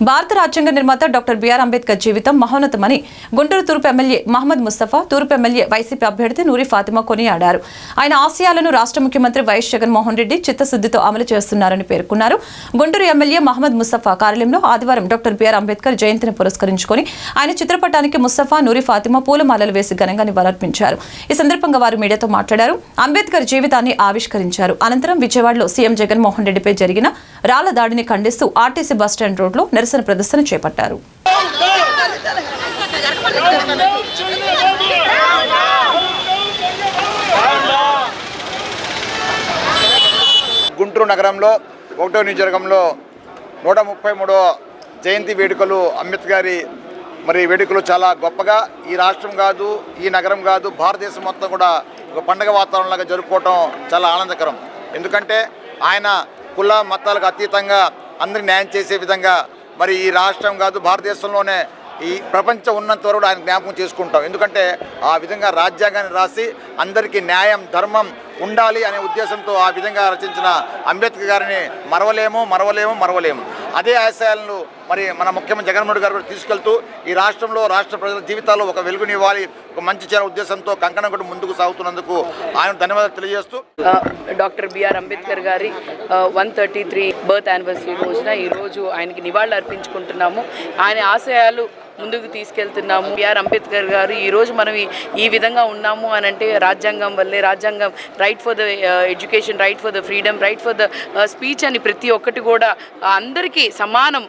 భారత రాజ్యాంగ నిర్మాత డాక్టర్ బిఆర్ అంబేద్కర్ జీవితం మహోన్నతమని గుంటూరు తూర్పు ఎమ్మెల్యే మహమ్మద్ ముస్తఫా, తూర్పు ఎమ్మెల్యే వైసీపీ అభ్యర్థి నూరి ఫాతిమా కొనియాడారు. ఆయన ఆశయాలను రాష్ట్ర ముఖ్యమంత్రి వైఎస్ జగన్మోహన్ రెడ్డి చిత్తశుద్ధితో అమలు చేస్తున్నారని పేర్కొన్నారు. గుంటూరు ఎమ్మెల్యే మహమ్మద్ ముస్తఫా కార్యాలయంలో ఆదివారం డాక్టర్ బిఆర్ అంబేద్కర్ జయంతిని పురస్కరించుకొని ఆయన చిత్రపటానికి ముస్తఫా, నూరి ఫాతిమా పూలమాలలు వేసి ఘనంగా నివాళులర్పించారు. ఈ సందర్భంగా వారు మీడియాతో మాట్లాడారు. అంబేద్కర్ జీవితాన్ని ఆవిష్కరించారు. అనంతరం విజయవాడలో సీఎం జగన్మోహన్ రెడ్డిపై జరిగిన రాళ్ల దాడిని ఖండిస్తూ ఆర్టీసీ బస్టాండ్ రోడ్లో నిరసన ప్రదర్శన చేపట్టారు. గుంటూరు నగరంలో 1వ నియోజకవర్గంలో 133వ జయంతి వేడుకలు అంబేద్కర్ వేడుకలు చాలా గొప్పగా ఈ రాష్ట్రం కాదు, ఈ నగరం కాదు, భారతదేశం మొత్తం కూడా ఒక పండగ వాతావరణంలాగా జరుపుకోవటం చాలా ఆనందకరం. ఎందుకంటే ఆయన కుల మతాలకు అతీతంగా అందరికి న్యాయం చేసే విధంగా ఈ రాష్ట్రం కాదు, భారతదేశంలోనే ఈ ప్రపంచం ఉన్నంత వరకు ఆయన జ్ఞాపకం చేసుకుంటాం. ఎందుకంటే ఆ విధంగా రాజ్యాంగాన్ని రాసి అందరికీ న్యాయం, ధర్మం ఉండాలి అనే ఉద్దేశంతో ఆ విధంగా రచించిన అంబేద్కర్ గారిని మరవలేము. అదే ఆశయాలను మన ముఖ్యమంత్రి జగన్మోహన్ గారు కూడా తీసుకెళ్తూ ఈ రాష్ట్రంలో రాష్ట్ర ప్రజల జీవితాల్లో ఒక వెలుగునివ్వాలి, ఒక మంచి చేయాల ఉద్దేశంతో కంకణం కూడా ముందుకు సాగుతున్నందుకు ఆయన ధన్యవాదాలు తెలియజేస్తూ డాక్టర్ బిఆర్ అంబేద్కర్ గారి 133 బర్త్ యానివర్సరీ రోజున ఈరోజు ఆయనకి నివాళులు అర్పించుకుంటున్నాము. ఆయన ఆశయాలు ముందుకు తీసుకెళ్తున్నాము. బిఆర్ అంబేద్కర్ గారు ఈరోజు మనం ఈ విధంగా ఉన్నాము అని అంటే రాజ్యాంగం వల్లే. రాజ్యాంగం right for the education, right for the freedom, right for the speech అని ప్రతి ఒక్కటి కూడా అందరికీ సమానం,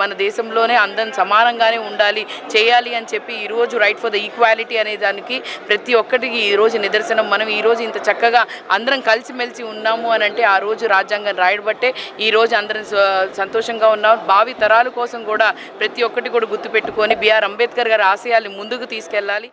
మన దేశంలోనే అందరం సమానంగానే ఉండాలి, చేయాలి అని చెప్పి ఈరోజు రైట్ ఫర్ ద ఈక్వాలిటీ అనే దానికి ప్రతి ఒక్కటికి ఈరోజు నిదర్శనం. మనం ఈరోజు ఇంత చక్కగా అందరం కలిసిమెలిసి ఉన్నాము అని అంటే ఆ రోజు రాజ్యాంగం రాయబట్టే ఈరోజు అందరం సంతోషంగా ఉన్నాం. భావి తరాల కోసం కూడా ప్రతి ఒక్కటి కూడా గుర్తుపెట్టుకొని బిఆర్ అంబేద్కర్ గారి ఆశయాల్ని ముందుకు తీసుకెళ్ళాలి.